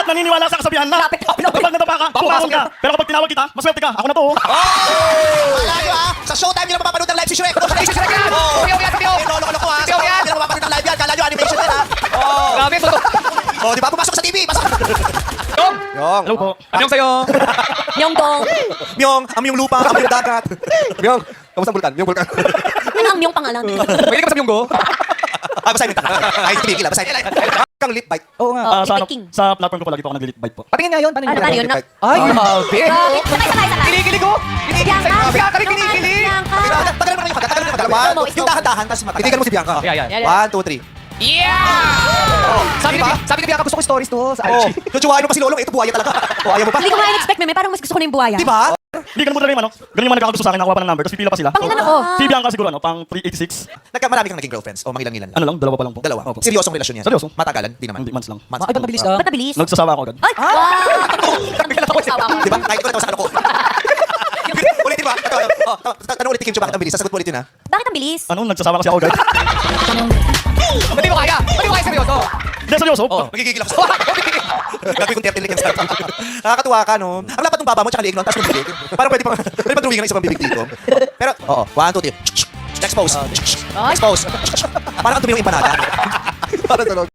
At naniniwala sa kasabihan na kapag nadapa ka, pumakon ka. Pero kapag tinawag kita, maswerte ka. Ako na to. Wala nyo ha! Sa showtime nyo na mapapanood ng live si Shrek! Si Shrek yan! Sabiyaw yan, sabiyaw! Lolo-lolo ha! Sabiyaw yan! Hindi na mapapanood ng live yan! Kala nyo animation din ha! Grabe, totoo. Di ba? Pumasok sa TV! Pasok! Yong! Myong! Hello po. Anong sa'yo? Yung dong. Myong! Amyong lupa! Amyong dagat! Myong, kamusta ang bulkan? Yung bulkan. Ano ang yung pangalan? Pwede ka ba sa Myonggo? Basahin mo Ay, tumigil basahin. Kang lip bite. Oo nga. Oh, Sa, King. sa platform ko palagi po ako nag-delete bite po. Patingin nga yun. Ano paano yun? Ay, grabe. Sabay. Kinikilig ko. Bianca. Bianca rin kinikilig. Bianca. Tagalan mo na yung kanta. Tagalan mo na Slow mo, yung slow. dahan-dahan, tapos matagal. Titigan mo si Bianca. Yeah. 1, 2, 3. Yeah! Sabi ni Bianca, gusto ko stories to sa Oh, IG. chuchuwain mo pa si Lolo. Ito buhaya talaga. O, ayaw mo pa. Hindi ko nga in-expect, Meme. Parang mas gusto ko na yung buhaya. Di ba? Hindi ganun mo talaga yung ano. Ganun yung mga nagkakagusto sa akin, nakuha pa ng number, tapos pipila pa sila. Pang ilan ako? Si Bianca siguro ano, pang 386. Marami kang naging girlfriends. O, mangilang-ilan lang. Ano lang, dalawa pa lang po. Dalawa. Opo. Seryosong relasyon yan. Seryoso. Matagalan? Di naman. Hindi, months lang. Months. Ay, ba't mabilis lang? Ba't mabilis? Nagsasawa ako agad. Ay! Wow! Sawa ko. Di ba? Kahit ko na sa ano ko. Ulitin ba? Tanong ulit ni Kim Chiu, bakit ang bilis? Sasagot mo ulit yun ha. Bakit ang bilis? Ano, nagsasawa kasi ako agad. Hindi mo kaya. Hindi mo kaya seryoso. Hindi, seryoso. Magigigil ako sa... Gagawin kong tertilik yan sa Nakakatuwa ka, no? Ang lapat ng baba mo, tsaka liig, no? Tapos ng bibig. Parang pwede pang drawing ng isa pang bibig dito. Pero, oo. 1, 2, 3. Expose. Expose. Parang ang dumi yung empanada. Para sa loob.